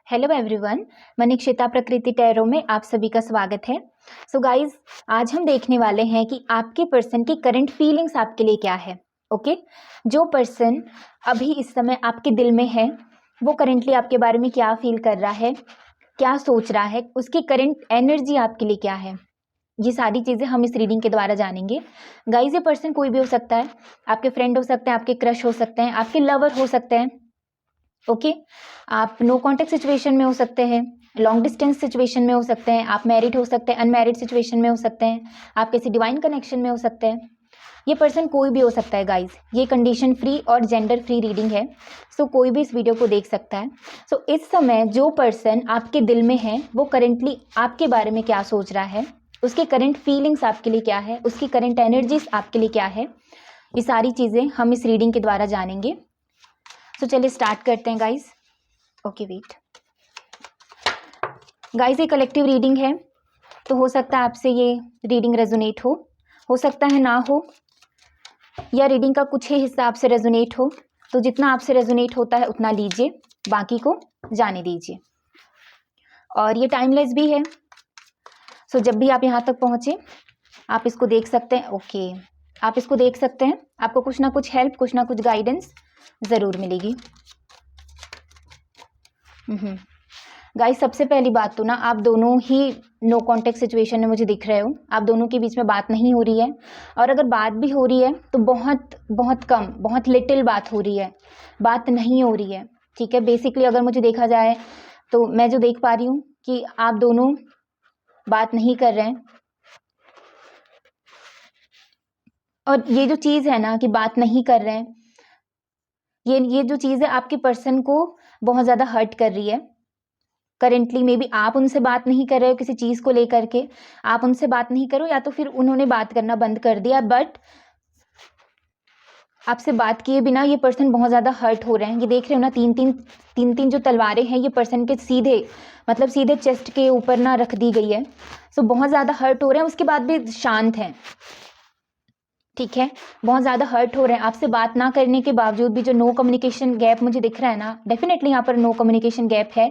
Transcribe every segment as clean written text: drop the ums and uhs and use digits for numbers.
Hello everyone, मैं निक्षिता प्रकृति tarot में आप सभी का स्वागत है। सो गाइज, आज हम देखने वाले हैं कि आपके पर्सन की करंट फीलिंग्स आपके लिए क्या है। ओके, जो पर्सन अभी इस समय आपके दिल में है वो करेंटली आपके बारे में क्या फील कर रहा है, क्या सोच रहा है, उसकी करंट एनर्जी आपके लिए क्या है, ये सारी चीज़ें हम इस रीडिंग के द्वारा जानेंगे। गाइज, ये पर्सन कोई भी हो सकता है, आपके फ्रेंड हो सकते हैं, आपके क्रश हो सकते हैं, आपके लवर हो सकते हैं। ओके, आप नो कॉन्टेक्ट सिचुएशन में हो सकते हैं, लॉन्ग डिस्टेंस सिचुएशन में हो सकते हैं, आप मैरिड हो सकते हैं, अनमैरिड सिचुएशन में हो सकते हैं, आप किसी डिवाइन कनेक्शन में हो सकते हैं। ये पर्सन कोई भी हो सकता है गाइज। ये कंडीशन फ्री और जेंडर फ्री रीडिंग है। सो कोई भी इस वीडियो को देख सकता है। सो इस समय जो पर्सन आपके दिल में है वो करेंटली आपके बारे में क्या सोच रहा है, उसके करंट फीलिंग्स आपके लिए क्या है, उसकी करंट एनर्जीज आपके लिए क्या है, ये सारी चीज़ें हम इस रीडिंग के द्वारा जानेंगे। तो चलिए स्टार्ट करते हैं गाइज। ओके वेट गाइज, ये कलेक्टिव रीडिंग है, तो हो सकता है आपसे ये रीडिंग रेजोनेट हो सकता है ना हो, या रीडिंग का कुछ ही हिस्सा आपसे रेजोनेट हो। तो जितना आपसे रेजोनेट होता है उतना लीजिए, बाकी को जाने दीजिए। और ये टाइमलेस भी है। सो जब भी आप यहाँ तक पहुँचे आप इसको देख सकते हैं। ओके, आप इसको देख सकते हैं, आपको कुछ ना कुछ हेल्प, कुछ ना कुछ गाइडेंस ज़रूर मिलेगी। गाइस, सबसे पहली बात तो ना, आप दोनों ही नो कॉन्टेक्ट सिचुएशन में मुझे दिख रहे हो। आप दोनों के बीच में बात नहीं हो रही है, और अगर बात भी हो रही है तो बहुत बहुत कम, बहुत लिटिल बात हो रही है, बात नहीं हो रही है। ठीक है, बेसिकली अगर मुझे देखा जाए तो मैं जो देख पा रही हूँ कि आप दोनों बात नहीं कर रहे हैं। और ये जो चीज़ है ना कि बात नहीं कर रहे हैं, ये जो चीज़ है आपके पर्सन को बहुत ज़्यादा हर्ट कर रही है। करेंटली मे बी आप उनसे बात नहीं कर रहे हो किसी चीज़ को लेकर के, आप उनसे बात नहीं करो, या तो फिर उन्होंने बात करना बंद कर दिया। बट आपसे बात किए बिना ये पर्सन बहुत ज़्यादा हर्ट हो रहे हैं। ये देख रहे हो ना, तीन तीन जो तलवारें हैं ये पर्सन के सीधे, मतलब सीधे चेस्ट के ऊपर ना रख दी गई है। सो बहुत ज़्यादा हर्ट हो रहे हैं, उसके बाद भी शांत हैं। ठीक है, बहुत ज़्यादा हर्ट हो रहे हैं आपसे बात ना करने के बावजूद भी। जो नो कम्युनिकेशन गैप मुझे दिख रहा है ना, डेफिनेटली यहाँ पर नो कम्युनिकेशन गैप है।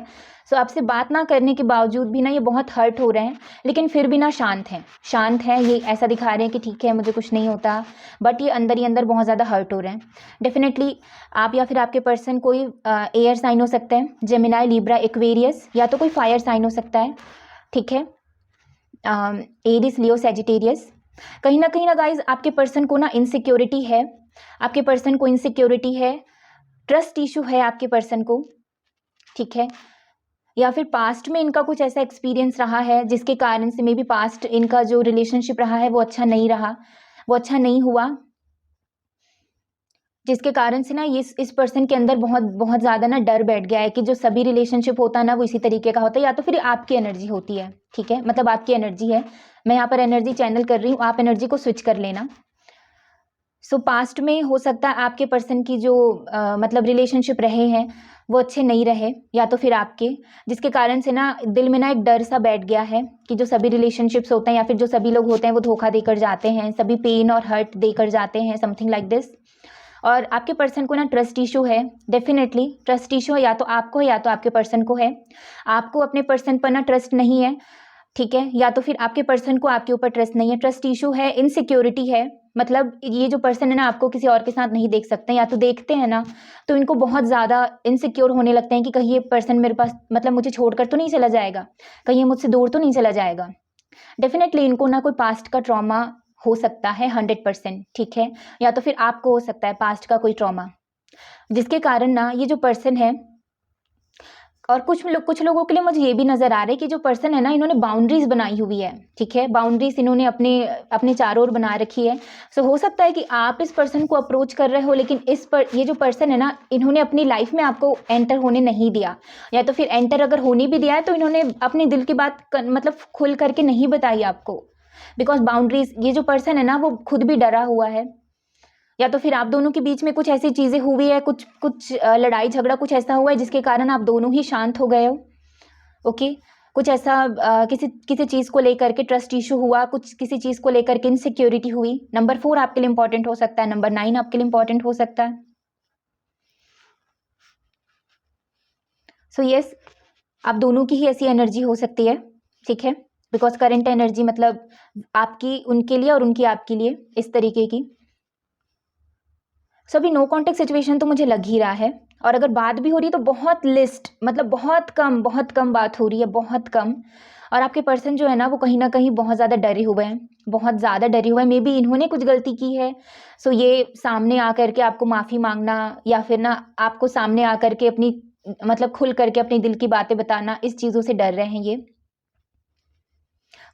सो आपसे बात ना करने के बावजूद भी ना ये बहुत हर्ट हो रहे हैं, लेकिन फिर भी ना शांत हैं। ये ऐसा दिखा रहे हैं कि ठीक है, मुझे कुछ नहीं होता, बट ये अंदर ही अंदर बहुत ज़्यादा हर्ट हो रहे हैं। डेफिनेटली आप या फिर आपके पर्सन कोई एयर साइन हो सकता है, जेमिनाई, लिब्रा, एक्वेरियस, या तो कोई फायर साइन हो सकता है। ठीक है, एरिस, लियो, सेजिटेरियस। कहीं ना गाइज आपके पर्सन को ना इनसिक्योरिटी है, आपके पर्सन को इनसिक्योरिटी है, ट्रस्ट इशू है आपके पर्सन को। ठीक है, या फिर पास्ट में इनका कुछ ऐसा एक्सपीरियंस रहा है जिसके कारण से मे बी पास्ट इनका जो रिलेशनशिप रहा है वो अच्छा नहीं रहा, वो अच्छा नहीं हुआ, जिसके कारण से ना ये इस पर्सन के अंदर बहुत बहुत ज़्यादा ना डर बैठ गया है कि जो सभी रिलेशनशिप होता है ना वो इसी तरीके का होता है, या तो फिर आपकी एनर्जी होती है। ठीक है, मतलब आपकी एनर्जी है, मैं यहाँ पर एनर्जी चैनल कर रही हूँ, आप एनर्जी को स्विच कर लेना। सो पास्ट में हो सकता है आपके पर्सन की जो मतलब रिलेशनशिप रहे हैं वो अच्छे नहीं रहे, या तो फिर आपके, जिसके कारण से ना दिल में ना एक डर सा बैठ गया है कि जो सभी रिलेशनशिप्स होते हैं या फिर जो सभी लोग होते हैं वो धोखा देकर जाते हैं, सभी पेन और हर्ट देकर जाते हैं, समथिंग लाइक दिस। और आपके पर्सन को ना ट्रस्ट इशू है, डेफिनेटली ट्रस्ट इशू है, या तो आपको है या तो आपके पर्सन को है। आपको अपने पर्सन पर ना ट्रस्ट नहीं है। ठीक है, या तो फिर आपके पर्सन को आपके ऊपर ट्रस्ट नहीं है, ट्रस्ट इशू है, इनसिक्योरिटी है। मतलब ये जो पर्सन है ना आपको किसी और के साथ नहीं देख सकते, या तो देखते हैं ना तो इनको बहुत ज़्यादा इनसिक्योर होने लगते हैं कि कहीं ये पर्सन मेरे पास, मतलब मुझे छोड़कर तो नहीं चला जाएगा, कहीं ये मुझसे दूर तो नहीं चला जाएगा। डेफिनेटली इनको ना कोई पास्ट का ट्रॉमा हो सकता है 100%। ठीक है, या तो फिर आपको हो सकता है पास्ट का कोई ट्रॉमा, जिसके कारण ना ये जो पर्सन है, और कुछ लोगों के लिए मुझे ये भी नज़र आ रहा है कि जो पर्सन है ना इन्होंने बाउंड्रीज बनाई हुई है। ठीक है, बाउंड्रीज इन्होंने अपने अपने चारों ओर बना रखी है। सो हो सकता है कि आप इस पर्सन को अप्रोच कर रहे हो, लेकिन ये जो पर्सन है ना इन्होंने अपनी लाइफ में आपको एंटर होने नहीं दिया, या तो फिर एंटर अगर होने भी दिया है तो इन्होंने अपने दिल की बात मतलब खुल करके नहीं बताई आपको, बिकॉज बाउंड्रीज, ये जो पर्सन है ना वो खुद भी डरा हुआ है, या तो फिर आप दोनों के बीच में कुछ ऐसी चीज़ें हुई है, कुछ लड़ाई झगड़ा कुछ ऐसा हुआ है जिसके कारण आप दोनों ही शांत हो गए हो। ओके, कुछ ऐसा किसी किसी चीज़ को लेकर के ट्रस्ट इशू हुआ, कुछ किसी चीज़ को लेकर के इनसिक्योरिटी हुई। नंबर 4 आपके लिए इंपॉर्टेंट हो सकता है, नंबर 9 आपके लिए इंपॉर्टेंट हो सकता है। सो यस, आप दोनों की ही ऐसी एनर्जी हो सकती है, ठीक है, बिकॉज करंट एनर्जी मतलब आपकी उनके लिए और उनकी आपके लिए, इस तरीके की। सो अभी नो कॉन्टेक्ट सिचुएशन तो मुझे लग ही रहा है, और अगर बात भी हो रही है तो बहुत लिस्ट, मतलब बहुत कम बात हो रही है, बहुत कम। और आपके पर्सन जो है ना वो कहीं ना कहीं बहुत ज़्यादा डरे हुए हैं, बहुत ज़्यादा डरे हुए हैं। मे बी इन्होंने कुछ गलती की है, सो ये सामने आकर के आपको माफ़ी मांगना, या फिर ना आपको सामने आकर के अपनी मतलब खुल करके अपने दिल की बातें बताना, इस चीज़ों से डर रहे हैं ये।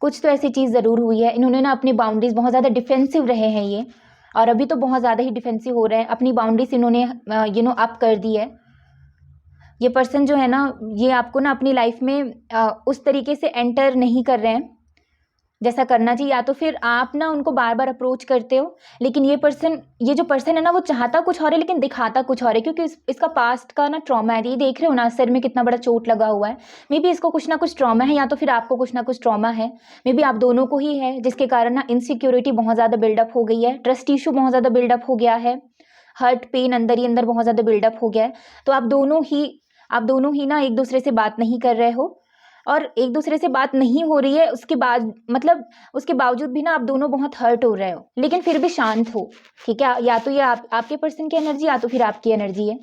कुछ तो ऐसी चीज़ ज़रूर हुई है, इन्होंने ना अपनी बाउंड्रीज बहुत ज़्यादा डिफेंसिव रहे हैं ये, और अभी तो बहुत ज़्यादा ही डिफेंसिव हो रहे हैं। अपनी बाउंड्रीज इन्होंने अप कर दी है। ये पर्सन जो है ना, ये आपको ना अपनी लाइफ में उस तरीके से एंटर नहीं कर रहे हैं जैसा करना चाहिए, या तो फिर आप ना उनको बार बार अप्रोच करते हो, लेकिन ये जो पर्सन है ना वो चाहता कुछ और है लेकिन दिखाता कुछ और है, क्योंकि इसका पास्ट का ना ट्रॉमा है। ये देख रहे हो ना सिर में कितना बड़ा चोट लगा हुआ है। मे बी इसको कुछ ना कुछ ट्रॉमा है, या तो फिर आपको कुछ ना कुछ ट्रॉमा है। मे बी आप दोनों को ही है, जिसके कारण ना इनसिक्योरिटी बहुत ज़्यादा बिल्डअप हो गई है, ट्रस्ट इशू बहुत ज़्यादा बिल्डअप हो गया है, हर्ट पेन अंदर ही अंदर बहुत ज़्यादा बिल्डअप हो गया है। तो आप दोनों ही ना एक दूसरे से बात नहीं कर रहे हो, और एक दूसरे से बात नहीं हो रही है, उसके बाद मतलब उसके बावजूद भी ना आप दोनों बहुत हर्ट हो रहे हो, लेकिन फिर भी शांत हो, ठीक है। या तो ये आपके पर्सन की एनर्जी, या तो फिर आपकी एनर्जी है।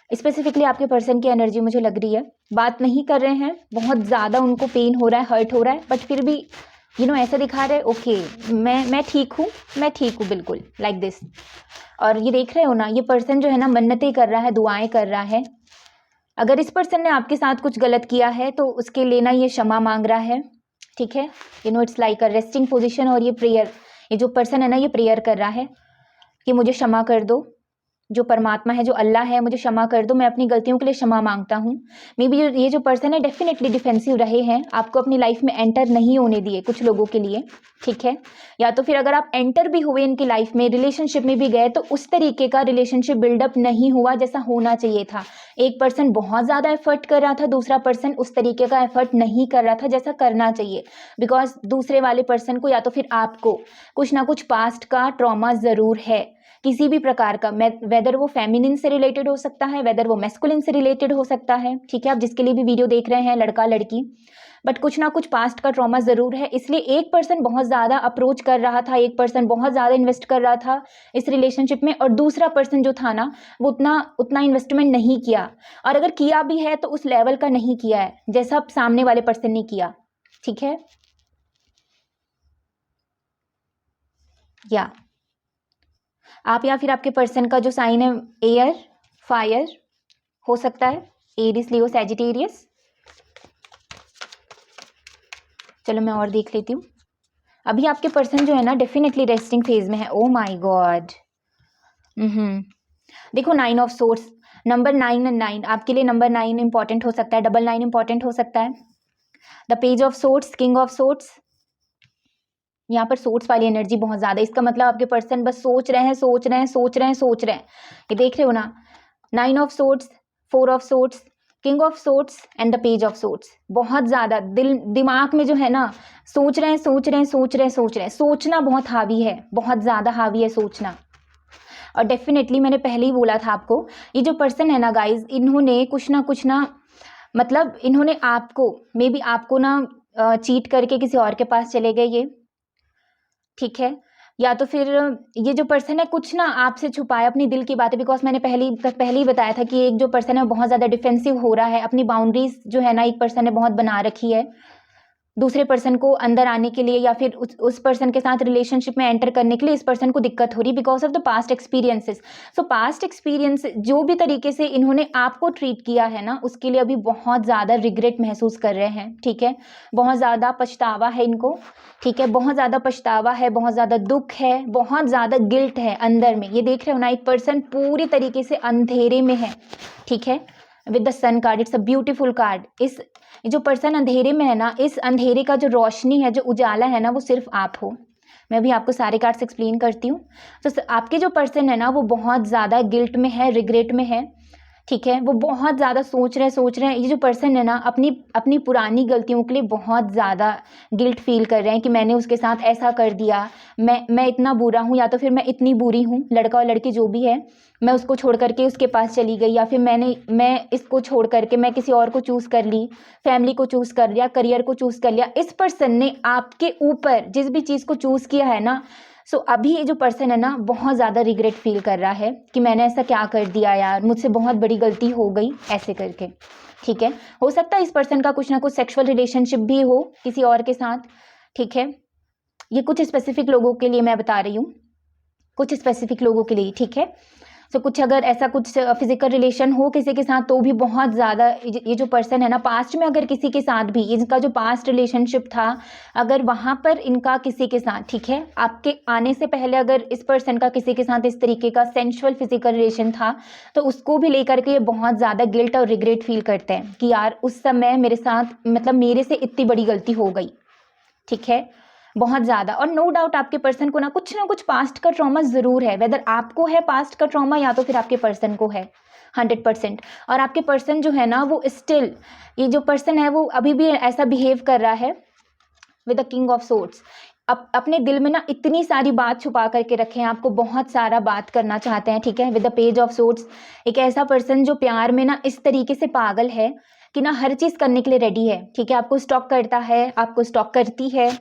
स्पेसिफिकली आपके पर्सन की एनर्जी मुझे लग रही है, बात नहीं कर रहे हैं, बहुत ज़्यादा उनको पेन हो रहा है, हर्ट हो रहा है, बट फिर भी ऐसा दिखा रहे, ओके मैं ठीक हूँ बिल्कुल, लाइक दिस। और ये देख रहे हो ना, ये पर्सन जो है ना मन्नतें कर रहा है, दुआएं कर रहा है। अगर इस पर्सन ने आपके साथ कुछ गलत किया है तो उसके लिए ना ये क्षमा मांग रहा है, ठीक है। It's like a resting position, और ये प्रेयर, ये जो पर्सन है ना ये प्रेयर कर रहा है कि मुझे क्षमा कर दो, जो परमात्मा है, जो अल्लाह है, मुझे क्षमा कर दो, मैं अपनी गलतियों के लिए क्षमा मांगता हूँ। मे बी ये जो पर्सन है डेफिनेटली डिफेंसिव रहे हैं, आपको अपनी लाइफ में एंटर नहीं होने दिए कुछ लोगों के लिए, ठीक है। या तो फिर अगर आप एंटर भी हुए इनकी लाइफ में, रिलेशनशिप में भी गए, तो उस तरीके का रिलेशनशिप बिल्डअप नहीं हुआ जैसा होना चाहिए था। एक पर्सन बहुत ज़्यादा एफर्ट कर रहा था, दूसरा पर्सन उस तरीके का एफर्ट नहीं कर रहा था जैसा करना चाहिए, बिकॉज दूसरे वाले पर्सन को या तो फिर आपको कुछ ना कुछ पास्ट का ट्रॉमा ज़रूर है, किसी भी प्रकार का, वेदर वो फेमिनिन से रिलेटेड हो सकता है, वेदर वो मैस्कुलिन से रिलेटेड हो सकता है, ठीक है। आप जिसके लिए भी वीडियो देख रहे हैं, लड़का लड़की, बट कुछ ना कुछ पास्ट का ट्रॉमा ज़रूर है। इसलिए एक पर्सन बहुत ज़्यादा अप्रोच कर रहा था, एक पर्सन बहुत ज़्यादा इन्वेस्ट कर रहा था इस रिलेशनशिप में, और दूसरा पर्सन जो था ना वो उतना इन्वेस्टमेंट नहीं किया, और अगर किया भी है तो उस लेवल का नहीं किया है जैसा सामने वाले पर्सन ने किया, ठीक है। या आप या फिर आपके पर्सन का जो साइन है एयर, फायर हो सकता है, एरिस, लियो, सैजिटेरियस। चलो मैं और देख लेती हूँ। अभी आपके पर्सन जो है ना डेफिनेटली रेस्टिंग फेज में है। ओ माय गॉड, देखो 9 ऑफ सोर्ड्स, नंबर 9 एंड 9 आपके लिए, नंबर 9 इंपॉर्टेंट हो सकता है, डबल 9 इंपॉर्टेंट हो सकता है। The page of swords, king of swords, यहाँ पर सोर्स वाली एनर्जी बहुत ज़्यादा, इसका मतलब आपके पर्सन बस सोच रहे हैं। ये देख रहे हो ना, 9 of swords, 4 of swords, king of swords and the page of swords. बहुत ज़्यादा दिमाग में जो है ना सोच रहे हैं, सोचना बहुत हावी है, बहुत ज़्यादा हावी है सोचना। और डेफिनेटली मैंने पहले ही बोला था आपको, ये जो पर्सन है ना गाइज, इन्होंने कुछ ना मतलब इन्होंने आपको, मे बी आपको ना चीट करके किसी और के पास चले गए ये, ठीक है। या तो फिर ये जो पर्सन है कुछ ना आपसे छुपाया अपनी दिल की बातें, बिकॉज मैंने पहले ही बताया था कि एक जो पर्सन है बहुत ज़्यादा डिफेंसिव हो रहा है, अपनी बाउंड्रीज जो है ना एक पर्सन ने बहुत बना रखी है दूसरे पर्सन को अंदर आने के लिए, या फिर उस पर्सन के साथ रिलेशनशिप में एंटर करने के लिए इस पर्सन को दिक्कत हो रही because of the past experiences. So past experience जो भी तरीके से इन्होंने आपको ट्रीट किया है ना, उसके लिए अभी बहुत ज़्यादा रिग्रेट महसूस कर रहे हैं, ठीक है। बहुत ज़्यादा पछतावा है इनको, ठीक है, बहुत ज़्यादा पछतावा है, बहुत ज़्यादा दुख है, बहुत ज़्यादा गिल्ट है अंदर में। ये देख रहे हो ना, एक पर्सन पूरी तरीके से अंधेरे में है, ठीक है, with the sun card, it's a beautiful card. इस जो पर्सन अंधेरे में है ना, इस अंधेरे का जो रोशनी है, जो उजाला है ना, वो सिर्फ आप हो। मैं भी आपको सारे कार्ड्स एक्सप्लेन करती हूँ। तो आपके जो पर्सन है ना वो बहुत ज़्यादा गिल्ट में है, रिग्रेट में है, ठीक है, वो बहुत ज़्यादा सोच रहे हैं। ये जो पर्सन है ना, अपनी अपनी पुरानी गलतियों के लिए बहुत ज़्यादा गिल्ट फील कर रहे हैं कि मैंने उसके साथ ऐसा कर दिया, मैं इतना बुरा हूँ, या तो फिर मैं इतनी बुरी हूँ, लड़का और लड़की जो भी है, मैं उसको छोड़ करके उसके पास चली गई, या फिर मैं इसको छोड़ करके मैं किसी और को चूज़ कर ली, फैमिली को चूज़ कर लिया, करियर को चूज़ कर लिया। इस पर्सन ने आपके ऊपर जिस भी चीज़ को चूज़ किया है ना, सो अभी ये जो पर्सन है ना, बहुत ज़्यादा रिग्रेट फील कर रहा है कि मैंने ऐसा क्या कर दिया यार, मुझसे बहुत बड़ी गलती हो गई, ऐसे करके। ठीक है, हो सकता है इस पर्सन का कुछ ना कुछ सेक्सुअल रिलेशनशिप भी हो किसी और के साथ। ठीक है, ये कुछ स्पेसिफिक लोगों के लिए मैं बता रही हूँ, कुछ स्पेसिफिक लोगों के लिए। ठीक है, सो कुछ अगर ऐसा कुछ फिजिकल रिलेशन हो किसी के साथ, तो भी बहुत ज़्यादा ये जो पर्सन है ना, पास्ट में अगर किसी के साथ भी इनका जो पास्ट रिलेशनशिप था, अगर वहाँ पर इनका किसी के साथ, ठीक है, आपके आने से पहले अगर इस पर्सन का किसी के साथ इस तरीके का सेंशुअल फिजिकल रिलेशन था, तो उसको भी लेकर के ये बहुत ज़्यादा गिल्ट और रिग्रेट फील करते हैं कि यार उस समय मेरे साथ, मतलब मेरे से इतनी बड़ी गलती हो गई। ठीक है, बहुत ज़्यादा। और नो डाउट आपके पर्सन को ना कुछ पास्ट का ट्रॉमा ज़रूर है, वेदर आपको है पास्ट का ट्रॉमा या तो फिर आपके पर्सन को है, 100%। और आपके पर्सन जो है ना, वो स्टिल, ये जो पर्सन है वो अभी भी ऐसा बिहेव कर रहा है with the king of swords. अपने दिल में ना इतनी सारी बात छुपा करके रखे हैं, आपको बहुत सारा बात करना चाहते हैं। ठीक है, with the page of swords, एक ऐसा पर्सन जो प्यार में ना इस तरीके से पागल है कि ना हर चीज़ करने के लिए रेडी है। ठीक है, आपको स्टॉक करता है, आपको स्टॉक करती है,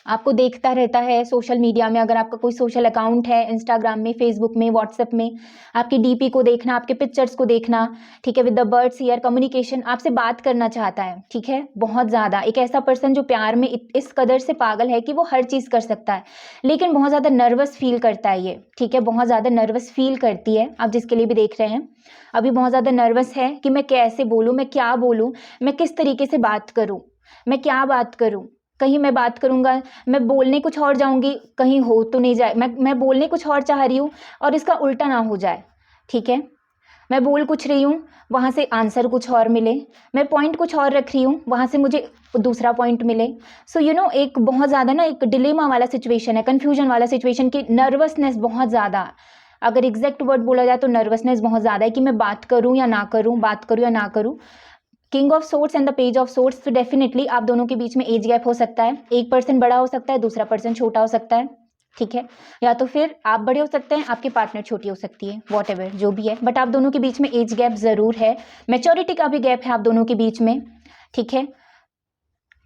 आपको देखता रहता है सोशल मीडिया में। अगर आपका कोई सोशल अकाउंट है, इंस्टाग्राम में, फेसबुक में, व्हाट्सएप में, आपकी डीपी को देखना, आपके पिक्चर्स को देखना। ठीक है, with the birds year communication, आपसे बात करना चाहता है। ठीक है, बहुत ज़्यादा एक ऐसा पर्सन जो प्यार में इस कदर से पागल है कि वो हर चीज़ कर सकता है, लेकिन बहुत ज़्यादा नर्वस फील करता है ये। ठीक है, बहुत ज़्यादा नर्वस फील करती है, आप जिसके लिए भी देख रहे हैं, अभी बहुत ज़्यादा नर्वस है कि मैं कैसे बोलूँ, मैं क्या बोलूँ, मैं किस तरीके से बात करूँ, मैं क्या बात करूँ, कहीं मैं बात करूँगा, मैं बोलने कुछ और जाऊँगी, कहीं हो तो नहीं जाए, मैं बोलने कुछ और चाह रही हूँ और इसका उल्टा ना हो जाए। ठीक है, मैं बोल कुछ रही हूँ, वहाँ से आंसर कुछ और मिले, मैं पॉइंट कुछ और रख रही हूँ, वहाँ से मुझे दूसरा पॉइंट मिले। सो यू नो, एक बहुत ज़्यादा ना एक डिलेमा वाला सिचुएशन है, कन्फ्यूजन वाला सिचुएशन की नर्वसनेस बहुत ज़्यादा, अगर एग्जैक्ट वर्ड बोला जाए तो नर्वसनेस बहुत ज़्यादा है कि मैं बात करूँ या ना करूँ, बात करूँ या ना करूँ। King of swords and the page of swords, तो डेफिनेटली आप दोनों के बीच में एज गैप हो सकता है, एक पर्सन बड़ा हो सकता है, दूसरा पर्सन छोटा हो सकता है। ठीक है, या तो फिर आप बड़े हो सकते हैं, आपके पार्टनर छोटी हो सकती है, वॉट एवर जो भी है, बट आप दोनों के बीच में एज गैप ज़रूर है, मैच्योरिटी का भी गैप है आप दोनों के बीच में। ठीक है,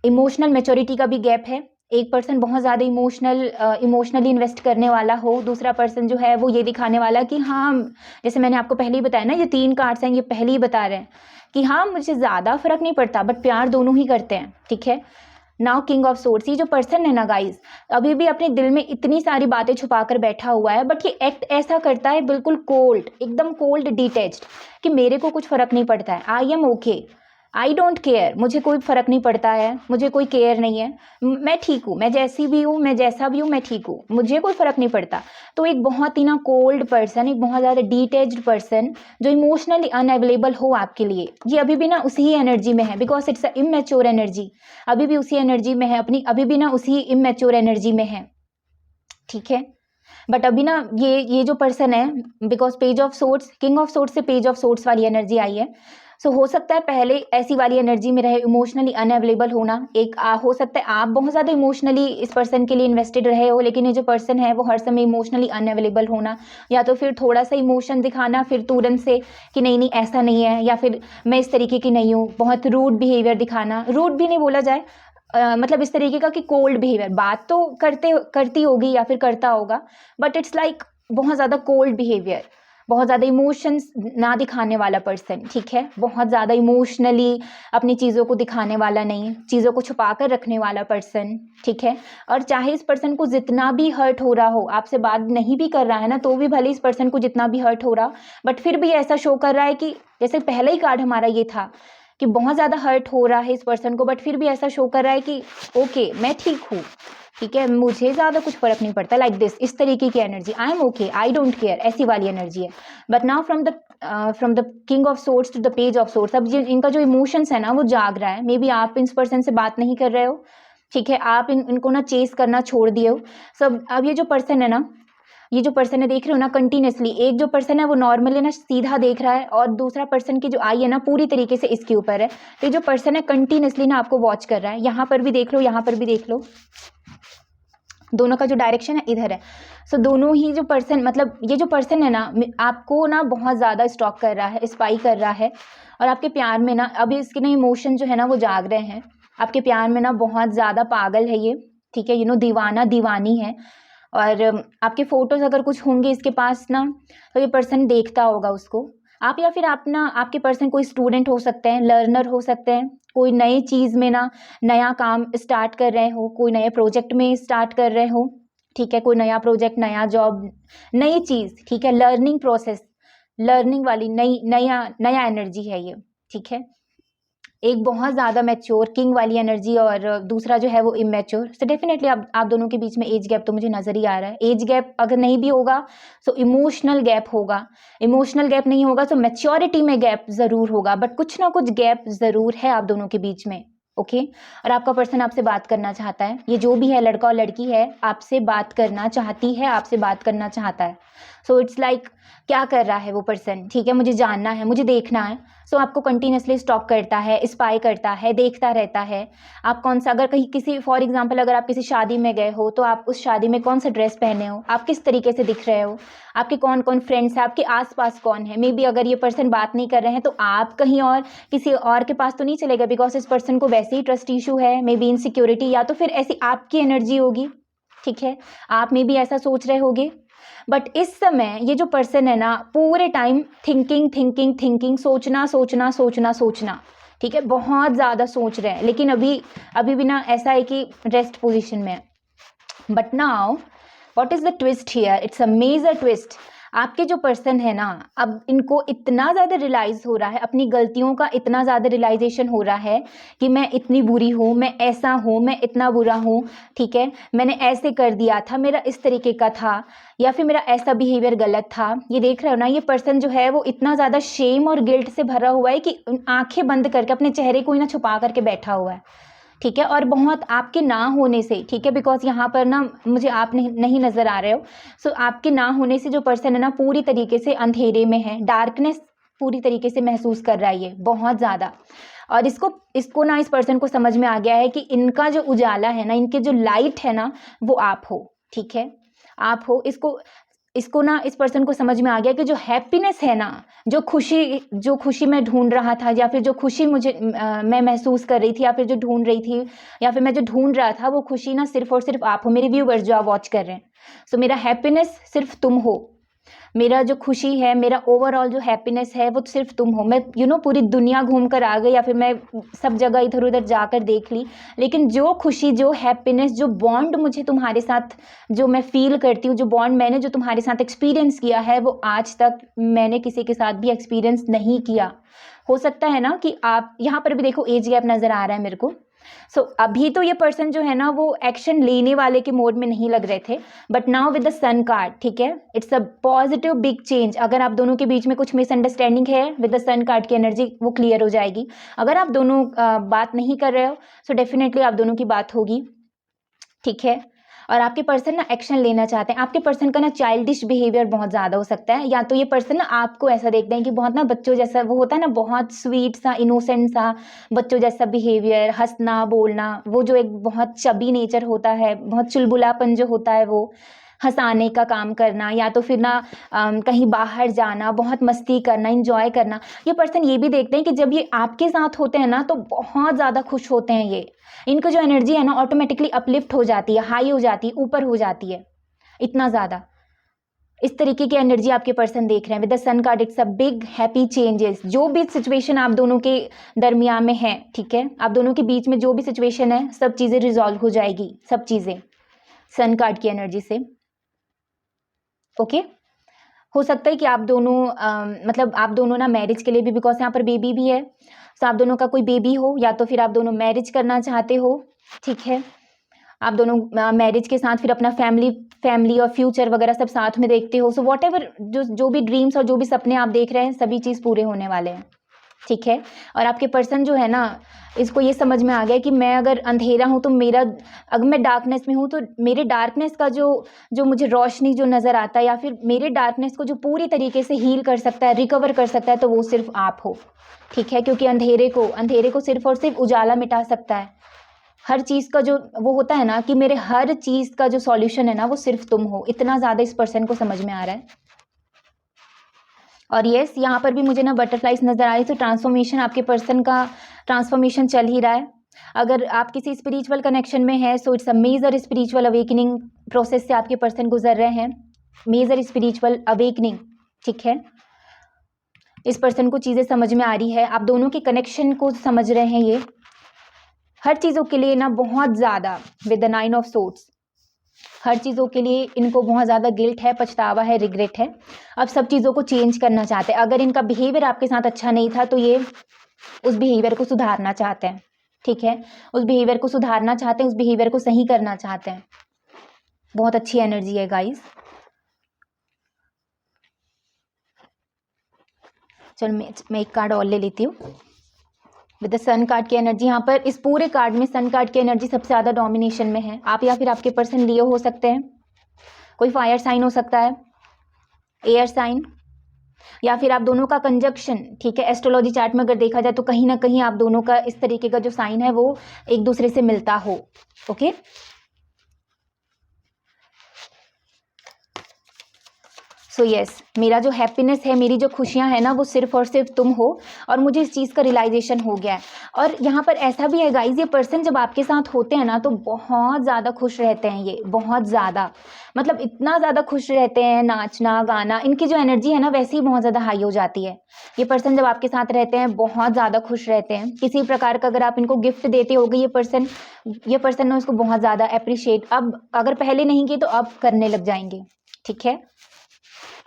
इमोशनल मैच्योरिटी का भी गैप है, एक पर्सन बहुत ज़्यादा इमोशनली इन्वेस्ट करने वाला हो, दूसरा पर्सन जो है वो ये दिखाने वाला कि हाँ, जैसे मैंने आपको पहले ही बताया ना, ये 3 कार्ड्स हैं, ये पहले ही बता रहे हैं कि हाँ मुझे ज़्यादा फर्क नहीं पड़ता, बट प्यार दोनों ही करते हैं। ठीक है, नाउ किंग ऑफ सोर्ड्स, ये जो पर्सन है ना गाइज, अभी भी अपने दिल में इतनी सारी बातें छुपा कर बैठा हुआ है, बट ये एक्ट ऐसा करता है बिल्कुल कोल्ड, एकदम कोल्ड डिटैच्ड, कि मेरे को कुछ फर्क नहीं पड़ता है, आई am okay, I don't care, मुझे कोई फ़र्क नहीं पड़ता है, मुझे कोई केयर नहीं है, मैं ठीक हूँ, मैं जैसी भी हूँ, मैं जैसा भी हूँ, मैं ठीक हूँ, मुझे कोई फ़र्क नहीं पड़ता। तो एक बहुत ही ना कोल्ड पर्सन, एक बहुत ज़्यादा डिटैच्ड पर्सन जो इमोशनली अनअवेलेबल हो आपके लिए, ये अभी भी ना उसी एनर्जी में है, because it's a immature energy, अभी भी उसी एनर्जी में है अपनी, अभी भी ना उसी इमेच्योर एनर्जी में है। ठीक है, बट अभी ना ये जो पर्सन है, because page of swords, king of swords से पेज ऑफ सोर्ड्स वाली एनर्जी आई है, सो हो सकता है पहले ऐसी वाली एनर्जी में रहे, इमोशनली अनअवेलेबल होना। एक हो सकता है आप बहुत ज़्यादा इमोशनली इस पर्सन के लिए इन्वेस्टेड रहे हो, लेकिन ये जो पर्सन है वो हर समय इमोशनली अनअवेलेबल होना, या तो फिर थोड़ा सा इमोशन दिखाना, फिर तुरंत से कि नहीं नहीं ऐसा नहीं है, या फिर मैं इस तरीके की नहीं हूँ, बहुत रूड बिहेवियर दिखाना, रूड भी नहीं बोला जाए, मतलब इस तरीके का कि कोल्ड बिहेवियर, बात तो करती होगी या फिर करता होगा, बट इट्स लाइक बहुत ज़्यादा कोल्ड बिहेवियर, बहुत ज़्यादा इमोशंस ना दिखाने वाला पर्सन। ठीक है, बहुत ज़्यादा इमोशनली अपनी चीज़ों को दिखाने वाला नहीं, चीज़ों को छुपा कर रखने वाला पर्सन। ठीक है, और चाहे इस पर्सन को जितना भी हर्ट हो रहा हो, आपसे बात नहीं भी कर रहा है ना, तो भी भले इस पर्सन को जितना भी हर्ट हो रहा, बट फिर भी ऐसा शो कर रहा है कि जैसे पहला ही कार्ड हमारा ये था कि बहुत ज़्यादा हर्ट हो रहा है इस पर्सन को, बट फिर भी ऐसा शो कर रहा है कि ओके मैं ठीक हूँ, ठीक है, मुझे ज़्यादा कुछ फर्क नहीं पड़ता, लाइक दिस, इस तरीके की energy, I am okay, I don't care, ऐसी वाली एनर्जी है। But now from the king of swords to the page of swords, अब इनका जो इमोशंस है ना वो जाग रहा है। मे बी आप इस पर्सन से बात नहीं कर रहे हो, ठीक है, आप इनको ना चेस करना छोड़ दिए हो सब। अब ये जो पर्सन है ना, ये जो पर्सन है देख रहे हो ना कंटिन्यूसली, एक जो पर्सन है वो नॉर्मली ना सीधा देख रहा है और दूसरा पर्सन की जो आई है ना पूरी तरीके से इसके ऊपर है। तो ये जो पर्सन है कंटिन्यूसली ना आपको वॉच कर रहा है। यहाँ पर भी देख लो, यहाँ पर भी देख लो, दोनों का जो डायरेक्शन है इधर है। सो दोनों ही जो पर्सन, मतलब ये जो पर्सन है ना आपको ना बहुत ज़्यादा स्टॉक कर रहा है, स्पाई कर रहा है, और आपके प्यार में ना अभी इसके ना इमोशन जो है ना वो जाग रहे हैं। आपके प्यार में ना बहुत ज़्यादा पागल है ये, ठीक है, दीवाना दीवानी है। और आपके फ़ोटोज़ अगर कुछ होंगे इसके पास ना, तो ये पर्सन देखता होगा उसको। आप या फिर आप ना, आपके पर्सन कोई स्टूडेंट हो सकते हैं, लर्नर हो सकते हैं, कोई नई चीज़ में ना नया काम स्टार्ट कर रहे हो, कोई नए प्रोजेक्ट में स्टार्ट कर रहे हो, ठीक है, कोई नया प्रोजेक्ट, नया जॉब, नई चीज़, ठीक है, लर्निंग प्रोसेस, लर्निंग वाली नया एनर्जी है ये, ठीक है। एक बहुत ज़्यादा मैच्योर किंग वाली एनर्जी और दूसरा जो है वो इमेच्योर। सो डेफिनेटली आप दोनों के बीच में एज गैप तो मुझे नज़र ही आ रहा है। एज गैप अगर नहीं भी होगा तो इमोशनल गैप होगा, इमोशनल गैप नहीं होगा तो मैच्योरिटी में गैप ज़रूर होगा, बट कुछ ना कुछ गैप ज़रूर है आप दोनों के बीच में, ओके। और आपका पर्सन आपसे बात करना चाहता है, ये जो भी है, लड़का और लड़की है, आपसे बात करना चाहती है, आपसे बात करना चाहता है। सो इट्स लाइक क्या कर रहा है वो पर्सन, ठीक है, मुझे जानना है, मुझे देखना है। सो आपको कंटिन्यूसली स्टॉक करता है, स्पाई करता है, देखता रहता है। आप कौन सा, अगर कहीं किसी, फॉर एग्जांपल अगर आप किसी शादी में गए हो तो आप उस शादी में कौन सा ड्रेस पहने हो, आप किस तरीके से दिख रहे हो, आपके कौन कौन फ्रेंड्स हैं, आपके आसपास कौन है। मे बी अगर ये पर्सन बात नहीं कर रहे हैं तो आप कहीं और किसी और के पास तो नहीं चलेगा, बिकॉज इस पर्सन को वैसे ही ट्रस्ट इशू है, मे बी इनसिक्योरिटी, या तो फिर ऐसी आपकी एनर्जी होगी, ठीक है, आप में भी ऐसा सोच रहे होगे। बट इस समय ये जो पर्सन है ना पूरे टाइम थिंकिंग थिंकिंग थिंकिंग, सोचना सोचना सोचना सोचना, ठीक है, बहुत ज़्यादा सोच रहे हैं, लेकिन अभी भी ना ऐसा है कि रेस्ट पोजीशन में है। But now what is the twist here, it's a major twist. आपके जो पर्सन है ना, अब इनको इतना ज़्यादा रियलाइज़ हो रहा है, अपनी गलतियों का इतना ज़्यादा रियलाइजेशन हो रहा है कि मैं इतनी बुरी हूँ, मैं ऐसा हूँ, मैं इतना बुरा हूँ, ठीक है, मैंने ऐसे कर दिया था, मेरा इस तरीके का था, या फिर मेरा ऐसा बिहेवियर गलत था। ये देख रहे हो ना, ये पर्सन जो है वो इतना ज़्यादा शेम और गिल्ट से भरा हुआ है कि आंखें बंद करके अपने चेहरे को ही ना छुपा करके बैठा हुआ है, ठीक है, और बहुत आपके ना होने से, ठीक है, बिकॉज यहाँ पर ना मुझे आप नहीं नज़र आ रहे हो। सो आपके ना होने से जो पर्सन है ना पूरी तरीके से अंधेरे में है, डार्कनेस पूरी तरीके से महसूस कर रहा है ये बहुत ज़्यादा। और इसको ना इस पर्सन को समझ में आ गया है कि इनका जो उजाला है ना, इनके जो लाइट है ना वो आप हो, ठीक है, आप हो। इसको ना इस पर्सन को समझ में आ गया कि जो हैप्पीनेस है ना, जो खुशी मैं ढूंढ रहा था, या फिर जो खुशी मैं महसूस कर रही थी, या फिर जो ढूंढ रही थी, या फिर मैं जो ढूंढ रहा था, वो खुशी ना सिर्फ और सिर्फ आप हो, मेरे व्यूअर्स जो आप वॉच कर रहे हैं। सो मेरा हैप्पीनेस सिर्फ तुम हो, मेरा जो खुशी है, मेरा ओवरऑल जो हैप्पीनेस है वो सिर्फ तुम हो। मैं पूरी दुनिया घूम कर आ गई, या फिर मैं सब जगह इधर उधर जाकर देख ली, लेकिन जो खुशी, जो हैप्पीनेस, जो बॉन्ड मुझे तुम्हारे साथ जो मैं फील करती हूँ, जो बॉन्ड मैंने जो तुम्हारे साथ एक्सपीरियंस किया है, वो आज तक मैंने किसी के साथ भी एक्सपीरियंस नहीं किया। हो सकता है ना कि आप यहाँ पर भी देखो एज गैप नज़र आ रहा है मेरे को। सो अभी तो ये पर्सन जो है ना वो एक्शन लेने वाले के मोड में नहीं लग रहे थे, but now with the sun card, ठीक है, it's a positive big change. अगर आप दोनों के बीच में कुछ मिसअंडरस्टैंडिंग है, विद द सन कार्ड की एनर्जी वो क्लियर हो जाएगी। अगर आप दोनों बात नहीं कर रहे हो सो डेफिनेटली आप दोनों की बात होगी, ठीक है। और आपके पर्सन ना एक्शन लेना चाहते हैं। आपके पर्सन का ना चाइल्डिश बिहेवियर बहुत ज़्यादा हो सकता है, या तो ये पर्सन ना आपको ऐसा देखते हैं कि बहुत ना बच्चों जैसा, वो होता है ना बहुत स्वीट सा, इनोसेंट सा, बच्चों जैसा बिहेवियर, हंसना बोलना, वो जो एक बहुत चबी नेचर होता है, बहुत चुलबुलापन जो होता है, वो हंसाने का काम करना, या तो फिर ना कहीं बाहर जाना, बहुत मस्ती करना, इंजॉय करना। ये पर्सन ये भी देखते हैं कि जब ये आपके साथ होते हैं ना तो बहुत ज़्यादा खुश होते हैं ये, इनकी जो एनर्जी है ना ऑटोमेटिकली अपलिफ्ट हो जाती है, हाई हो जाती है, ऊपर हो जाती है, इतना ज़्यादा। इस तरीके की एनर्जी आपके पर्सन देख रहे हैं with the sun card. It's a big happy changes. जो भी सिचुएशन आप दोनों के दरमियान में है, ठीक है, आप दोनों के बीच में जो भी सिचुएशन है, सब चीज़ें रिजॉल्व हो जाएगी, सब चीज़ें सन कार्ड की एनर्जी से, ओके। हो सकता है कि आप दोनों मतलब आप दोनों ना मैरिज के लिए भी, बिकॉज यहाँ पर बेबी भी है, तो आप दोनों का कोई बेबी हो, या तो फिर आप दोनों मैरिज करना चाहते हो, ठीक है, आप दोनों मैरिज के साथ फिर अपना फैमिली और फ्यूचर वगैरह सब साथ में देखते हो। सो वॉट एवर जो भी ड्रीम्स और जो भी सपने आप देख रहे हैं, सभी चीज़ पूरे होने वाले हैं, ठीक है। और आपके पर्सन जो है ना इसको ये समझ में आ गया कि मैं अगर अंधेरा हूँ तो मेरा, अगर मैं डार्कनेस में हूँ तो मेरे डार्कनेस का जो मुझे रोशनी जो नज़र आता है, या फिर मेरे डार्कनेस को जो पूरी तरीके से हील कर सकता है, रिकवर कर सकता है, तो वो सिर्फ आप हो, ठीक है। क्योंकि अंधेरे को सिर्फ और सिर्फ उजाला मिटा सकता है। हर चीज़ का जो वो होता है ना कि मेरे हर चीज़ का जो सॉल्यूशन है ना वो सिर्फ तुम हो, इतना ज़्यादा इस पर्सन को समझ में आ रहा है। और यस, यहाँ पर भी मुझे ना बटरफ्लाइज नज़र आ रही, तो ट्रांसफॉर्मेशन, आपके पर्सन का ट्रांसफॉर्मेशन चल ही रहा है। अगर आप किसी स्पिरिचुअल कनेक्शन में है, so it's a major spiritual awakening process से आपके पर्सन गुजर रहे हैं, मेजर स्पिरिचुअल अवेकनिंग, ठीक है। इस पर्सन को चीज़ें समझ में आ रही है, आप दोनों के कनेक्शन को समझ रहे हैं। ये हर चीज़ों के लिए ना बहुत ज़्यादा विद द 9 ऑफ सोर्ड्स, हर चीज़ों के लिए इनको बहुत ज़्यादा गिल्ट है, पछतावा है, रिग्रेट है। अब सब चीज़ों को चेंज करना चाहते हैं। अगर इनका बिहेवियर आपके साथ अच्छा नहीं था तो ये उस बिहेवियर को सुधारना चाहते हैं, ठीक है। उस बिहेवियर को सुधारना चाहते हैं, उस बिहेवियर को सही करना चाहते हैं। बहुत अच्छी एनर्जी है गाइस। चलो मैं एक कार्ड और ले लेती हूँ विद द सन कार्ड की एनर्जी। यहाँ पर इस पूरे कार्ड में सन कार्ड की एनर्जी सबसे ज़्यादा डोमिनेशन में है। आप या फिर आपके पर्सन लियो हो सकते हैं, कोई फायर साइन हो सकता है, एयर साइन, या फिर आप दोनों का कंजक्शन, ठीक है। एस्ट्रोलॉजी चार्ट में अगर देखा जाए तो कहीं ना कहीं आप दोनों का इस तरीके का जो साइन है वो एक दूसरे से मिलता हो, ओके। सो यस, मेरा जो हैप्पीनेस है, मेरी जो खुशियां हैं ना, वो सिर्फ और सिर्फ तुम हो, और मुझे इस चीज़ का रियलाइजेशन हो गया है। और यहाँ पर ऐसा भी है गाइज, ये पर्सन जब आपके साथ होते हैं ना तो बहुत ज़्यादा खुश रहते हैं। ये बहुत ज़्यादा, मतलब इतना ज़्यादा खुश रहते हैं, नाचना गाना, इनकी जो एनर्जी है ना वैसे ही बहुत ज़्यादा हाई हो जाती है। ये पर्सन जब आपके साथ रहते हैं बहुत ज़्यादा खुश रहते हैं। किसी प्रकार का अगर आप इनको गिफ्ट देते होगे, ये पर्सन ना उसको बहुत ज़्यादा अप्रिशिएट, अब अगर पहले नहीं की तो अब करने लग जाएंगे, ठीक है।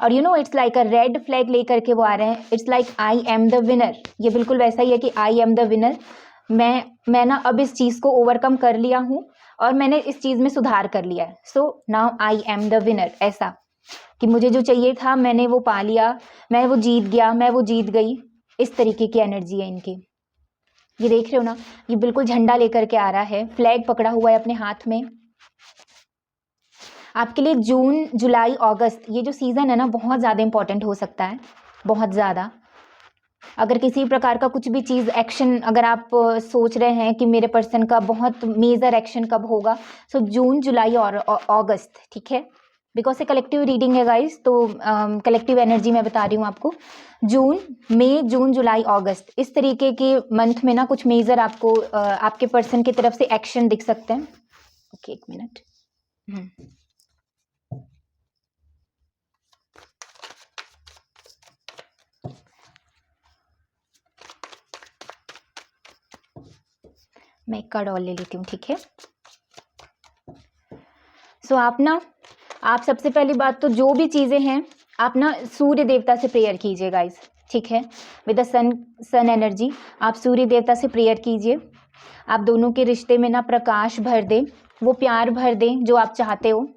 और you know it's like a red flag लेकर के वो आ रहे हैं। It's like I am the winner. ये बिल्कुल वैसा ही है कि आई एम द विनर। मैं ना अब इस चीज़ को ओवरकम कर लिया हूँ और मैंने इस चीज़ में सुधार कर लिया है। So now I am the winner, ऐसा कि मुझे जो चाहिए था मैंने वो पा लिया, मैं वो जीत गया, मैं वो जीत गई। इस तरीके की एनर्जी है इनकी। ये देख रहे हो ना, ये बिल्कुल झंडा लेकर के आ रहा है, फ्लैग पकड़ा हुआ है अपने हाथ में। आपके लिए जून जुलाई अगस्त ये जो सीज़न है ना बहुत ज़्यादा इंपॉर्टेंट हो सकता है, बहुत ज़्यादा। अगर किसी प्रकार का कुछ भी चीज़ एक्शन अगर आप सोच रहे हैं कि मेरे पर्सन का बहुत मेजर एक्शन कब होगा, सो जून जुलाई और अगस्त, ठीक है। बिकॉज से कलेक्टिव रीडिंग है गाइस, तो कलेक्टिव एनर्जी मैं बता रही हूँ आपको। मई जून जुलाई अगस्त इस तरीके के मंथ में ना कुछ मेजर आपको आपके पर्सन की तरफ से एक्शन दिख सकते हैं। ओके, एक मिनट। मैं एक कार्ड और ले लेती हूँ, ठीक है। सो आप सबसे पहली बात तो जो भी चीज़ें हैं आप ना सूर्य देवता से प्रेयर कीजिए गाइस, ठीक है। विद द सन एनर्जी आप सूर्य देवता से प्रेयर कीजिए। आप दोनों के रिश्ते में ना प्रकाश भर दे, वो प्यार भर दे जो आप चाहते हो,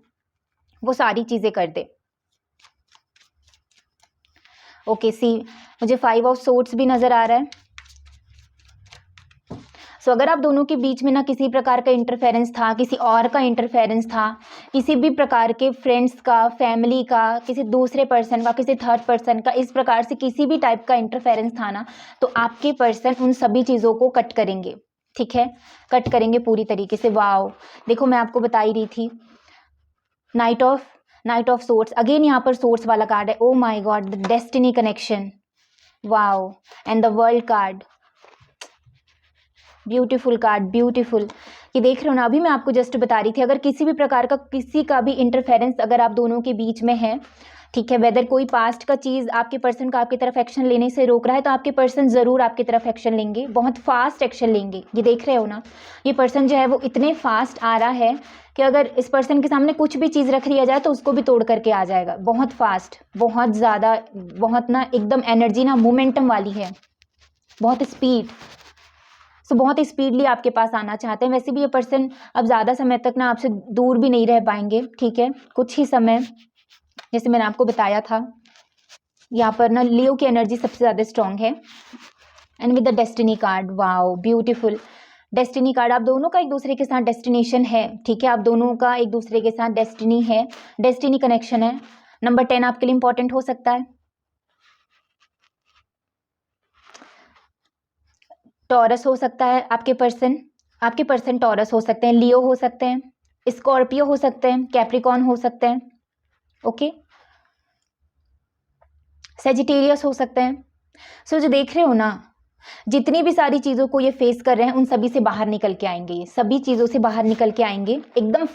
वो सारी चीज़ें कर दे। ओके, सी मुझे 5 ऑफ सोर्ड्स भी नज़र आ रहा है। सो अगर आप दोनों के बीच में ना किसी प्रकार का इंटरफेरेंस था, किसी और का इंटरफेरेंस था, किसी भी प्रकार के फ्रेंड्स का, फैमिली का, किसी दूसरे पर्सन का, किसी थर्ड पर्सन का, इस प्रकार से किसी भी टाइप का इंटरफेरेंस था ना, तो आपके पर्सन उन सभी चीज़ों को कट करेंगे, ठीक है। कट करेंगे पूरी तरीके से। वाओ, देखो मैं आपको बता ही रही थी, नाइट ऑफ सोर्ड्स, अगेन यहाँ पर सोर्स वाला कार्ड है। Oh my God, the destiny connection, wow, and the world card, beautiful card, beautiful. ये देख रहे हो ना, अभी मैं आपको जस्ट बता रही थी, अगर किसी भी प्रकार का किसी का भी इंटरफेरेंस अगर आप दोनों के बीच में है, ठीक है, वेदर कोई पास्ट का चीज़ आपके पर्सन का आपकी तरफ एक्शन लेने से रोक रहा है, तो आपके पर्सन ज़रूर आपकी तरफ एक्शन लेंगे, बहुत फास्ट एक्शन लेंगे। ये देख रहे हो ना, ये पर्सन जो है वो इतने फास्ट आ रहा है कि अगर इस पर्सन के सामने कुछ भी चीज़ रख दिया जाए तो उसको भी तोड़ करके आ जाएगा। बहुत फास्ट, बहुत ज़्यादा, बहुत ना एकदम एनर्जी ना मोमेंटम वाली है, बहुत स्पीड। सो बहुत ही स्पीडली आपके पास आना चाहते हैं। वैसे भी ये पर्सन अब ज़्यादा समय तक ना आपसे दूर भी नहीं रह पाएंगे, ठीक है। कुछ ही समय, जैसे मैंने आपको बताया था, यहाँ पर ना लियो की एनर्जी सबसे ज़्यादा स्ट्रांग है। And with the destiny card, wow beautiful. Destiny card, आप दोनों का एक दूसरे के साथ डेस्टिनेशन है, ठीक है, आप दोनों का एक दूसरे के साथ डेस्टिनी है, डेस्टिनी कनेक्शन है। नंबर 10 आपके लिए इंपॉर्टेंट हो सकता है। टॉरस हो सकता है आपके पर्सन टॉरस हो सकते हैं, लियो हो सकते हैं, स्कॉर्पियो हो सकते हैं, कैप्रिकॉन हो सकते हैं, ओके, सेजिटेरियस हो सकते हैं। सो जो देख रहे हो ना, जितनी भी सारी चीज़ों को ये फेस कर रहे हैं उन सभी से बाहर निकल के आएंगे, ये सभी चीज़ों से बाहर निकल के आएंगे, एकदम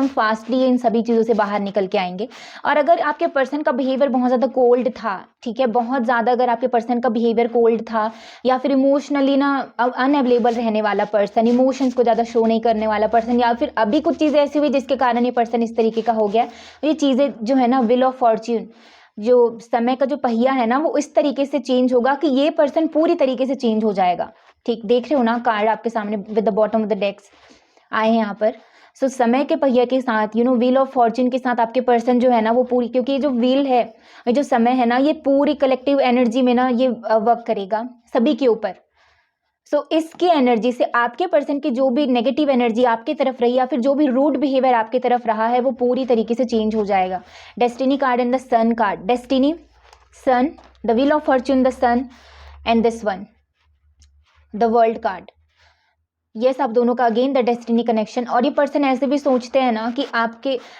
फास्टली इन सभी चीज़ों से बाहर निकल के आएंगे। और अगर आपके पर्सन का बिहेवियर बहुत ज़्यादा कोल्ड था, ठीक है, बहुत ज़्यादा अगर आपके पर्सन का बिहेवियर कोल्ड था, या फिर इमोशनली ना अनअवेलेबल रहने वाला पर्सन, इमोशंस को ज़्यादा शो नहीं करने वाला पर्सन, या फिर अभी कुछ चीज़ें ऐसी हुई जिसके कारण ये पर्सन इस तरीके का हो गया, ये चीज़ें जो है ना, व्हील ऑफ फॉर्च्यून, जो समय का जो पहिया है ना, वो इस तरीके से चेंज होगा कि ये पर्सन पूरी तरीके से चेंज हो जाएगा। ठीक, देख रहे हो ना, कार्ड आपके सामने with the bottom of the decks आए हैं यहाँ पर। सो समय के पहिया के साथ, you know, wheel of Fortune के साथ आपके पर्सन जो है ना, वो पूरी, क्योंकि ये जो व्हील है, ये जो समय है ना, ये पूरी कलेक्टिव एनर्जी में ना ये वर्क करेगा सभी के ऊपर। सो इसकी एनर्जी से आपके पर्सन की जो भी नेगेटिव एनर्जी आपकी तरफ रही, या फिर जो भी रूड बिहेवियर आपकी तरफ रहा है, वो पूरी तरीके से चेंज हो जाएगा। Destiny card and the sun card, destiny, sun, the wheel of fortune, the sun, and this one the world card. Yes, आप दोनों का अगेन द डेस्टिनी कनेक्शन। और ये पर्सन ऐसे भी सोचते हैं ना कि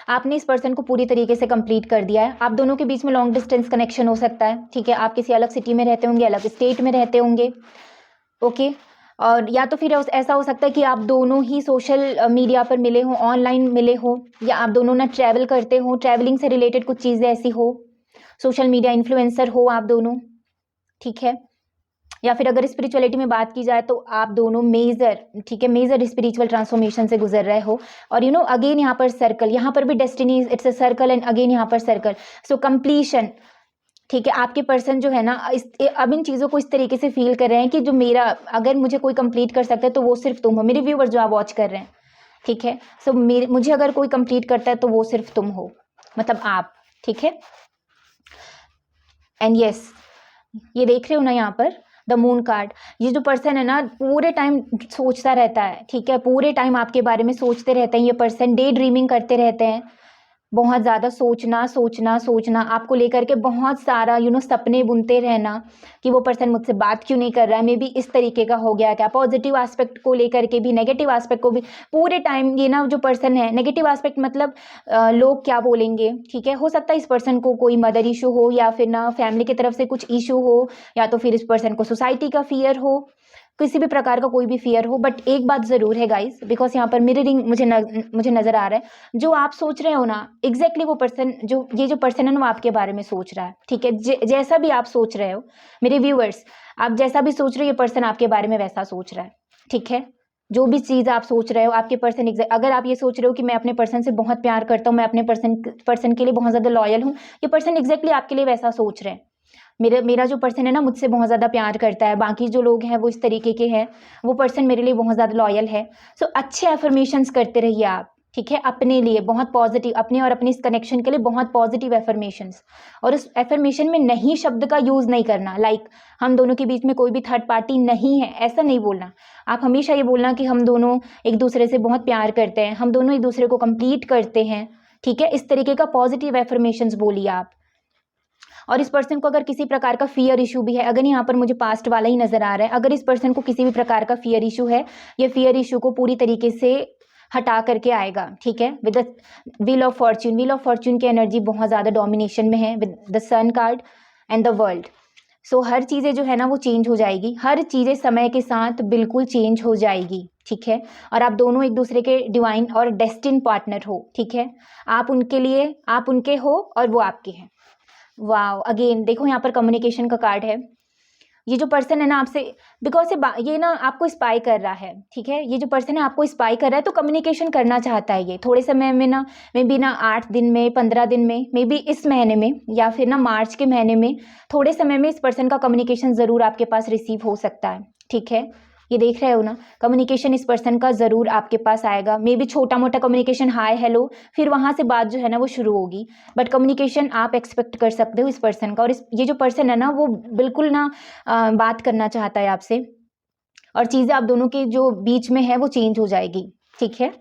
आपने इस पर्सन को पूरी तरीके से कंप्लीट कर दिया है। आप दोनों के बीच में लॉन्ग डिस्टेंस कनेक्शन हो सकता है, ठीक है, आप किसी अलग सिटी में रहते होंगे, अलग स्टेट में रहते होंगे, ओके। और या तो फिर ऐसा हो सकता है कि आप दोनों ही सोशल मीडिया पर मिले हो, ऑनलाइन मिले हो, या आप दोनों ना ट्रैवल करते हो, ट्रैवलिंग से रिलेटेड कुछ चीज़ें ऐसी हो, सोशल मीडिया इन्फ्लुएंसर हो आप दोनों, ठीक है। या फिर अगर स्पिरिचुअलिटी में बात की जाए तो आप दोनों मेजर, ठीक है, मेजर स्पिरिचुअल ट्रांसफॉर्मेशन से गुजर रहे हो। और यू नो, अगेन यहाँ पर सर्कल, यहाँ पर भी destiny, it's a circle, and again यहाँ पर सर्कल, सो कंप्लीशन, ठीक है। आपके पर्सन जो है ना, अब इन चीज़ों को इस तरीके से फील कर रहे हैं कि जो मेरा, अगर मुझे कोई कंप्लीट कर सकता है तो वो सिर्फ तुम हो, मेरे व्यूअर्स जो आप वॉच कर रहे हैं, ठीक है। सो मुझे अगर कोई कंप्लीट करता है तो वो सिर्फ तुम हो, मतलब आप, ठीक है। एंड यस, ये देख रहे हो ना यहाँ पर द मून कार्ड, ये जो पर्सन है ना, पूरे टाइम सोचता रहता है, ठीक है, पूरे टाइम आपके बारे में सोचते रहते हैं ये पर्सन, डे ड्रीमिंग करते रहते हैं, बहुत ज़्यादा सोचना आपको लेकर के, बहुत सारा यू नो सपने बुनते रहना कि वो पर्सन मुझसे बात क्यों नहीं कर रहा है, मे बी इस तरीके का हो गया क्या, पॉजिटिव एस्पेक्ट को लेकर के भी, नेगेटिव एस्पेक्ट को भी, पूरे टाइम ये ना जो पर्सन है, नेगेटिव एस्पेक्ट मतलब लोग क्या बोलेंगे, ठीक है, हो सकता है इस पर्सन को कोई मदर इशू हो, या फिर ना फैमिली की तरफ से कुछ इशू हो, या तो फिर इस पर्सन को सोसाइटी का फियर हो, किसी भी प्रकार का कोई भी फियर हो। बट एक बात ज़रूर है गाइस, बिकॉज यहाँ पर मिररिंग मुझे नज़र आ रहा है, जो आप सोच रहे हो ना, एग्जैक्टली वो पर्सन, जो ये जो पर्सन है ना, वो आपके बारे में सोच रहा है, ठीक है। जैसा भी आप सोच रहे हो मेरे व्यूअर्स, आप जैसा भी सोच रहे हो, ये पर्सन आपके बारे में वैसा सोच रहा है, ठीक है। जो भी चीज़ आप सोच रहे हो, आपके पर्सन अगर आप ये सोच रहे हो कि मैं अपने पर्सन से बहुत प्यार करता हूँ, मैं अपने पर्सन के लिए बहुत ज़्यादा लॉयल हूँ, ये पर्सन एग्जैक्टली आपके लिए वैसा सोच रहे हैं। मेरा जो पर्सन है ना, मुझसे बहुत ज़्यादा प्यार करता है, बाकी जो लोग हैं वो इस तरीके के हैं, वो पर्सन मेरे लिए बहुत ज़्यादा लॉयल है। सो अच्छे एफर्मेशंस करते रहिए आप, ठीक है, अपने लिए बहुत पॉजिटिव, अपने और अपने इस कनेक्शन के लिए बहुत पॉजिटिव एफर्मेशंस। और उस एफर्मेशन में नहीं शब्द का यूज़ नहीं करना, लाइक हम दोनों के बीच में कोई भी थर्ड पार्टी नहीं है, ऐसा नहीं बोलना। आप हमेशा ये बोलना कि हम दोनों एक दूसरे से बहुत प्यार करते हैं, हम दोनों एक दूसरे को कंप्लीट करते हैं, ठीक है, इस तरीके का पॉजिटिव एफर्मेशंस बोलिए आप। और इस पर्सन को अगर किसी प्रकार का फियर इशू भी है, अगर यहाँ पर मुझे पास्ट वाला ही नजर आ रहा है, अगर इस पर्सन को किसी भी प्रकार का फियर इशू है, ये फियर इशू को पूरी तरीके से हटा करके आएगा, ठीक है, with the wheel of fortune की एनर्जी बहुत ज़्यादा डोमिनेशन में है, with the sun card and the world. So हर चीज़ें जो है ना वो चेंज हो जाएगी, हर चीज़ें समय के साथ बिल्कुल चेंज हो जाएगी, ठीक है। और आप दोनों एक दूसरे के डिवाइन और डेस्टिन पार्टनर हो, ठीक है, आप उनके हो और वो आपके हैं। वाओ, अगेन देखो यहाँ पर कम्युनिकेशन का कार्ड है। ये जो पर्सन है ना आपसे, बिकॉज ये ना आपको स्पाई कर रहा है, ठीक है, ये जो पर्सन है आपको स्पाई कर रहा है, तो कम्युनिकेशन करना चाहता है ये थोड़े समय में ना, मे बी ना 8 दिन में, 15 दिन में, मे बी इस महीने में, या फिर ना मार्च के महीने में, थोड़े समय में इस पर्सन का कम्युनिकेशन ज़रूर आपके पास रिसीव हो सकता है, ठीक है। ये देख रहे हो ना, कम्युनिकेशन इस पर्सन का ज़रूर आपके पास आएगा। मे बी छोटा मोटा कम्युनिकेशन, हाय हेलो, फिर वहाँ से बात जो है ना वो शुरू होगी, बट कम्युनिकेशन आप एक्सपेक्ट कर सकते हो इस पर्सन का। और ये जो पर्सन है ना वो बिल्कुल ना बात करना चाहता है आपसे, और चीज़ें आप दोनों के जो बीच में है वो चेंज हो जाएगी, ठीक है।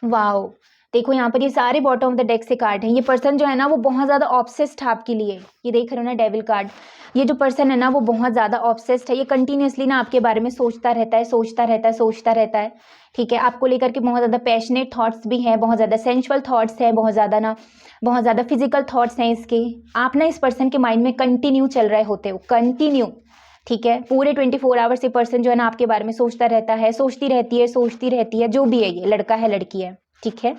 वाओ, देखो यहाँ पर ये सारे बॉटम ऑफ द डेक से कार्ड हैं। ये पर्सन जो है ना वो बहुत ज़्यादा ऑब्सेस्ड है आपके लिए, ये देख रहे हो ना डेविल कार्ड। ये जो पर्सन है ना वो बहुत ज़्यादा ऑब्सेस्ड है, ये कंटिन्यूसली ना आपके बारे में सोचता रहता है, सोचता रहता है, सोचता रहता है, ठीक है। आपको लेकर के बहुत ज़्यादा पैशनेट थॉट्स भी हैं, बहुत ज़्यादा सेंशुअल थॉट्स हैं, बहुत ज़्यादा फिजिकल थॉट्स हैं इसके। आप ना इस पर्सन के माइंड में कंटिन्यू चल रहे होते हो, कंटिन्यू, ठीक है। पूरे 24 आवर्स ये पर्सन जो है ना आपके बारे में सोचता रहता है, सोचती रहती है, जो भी है, ये लड़का है लड़की है, ठीक है।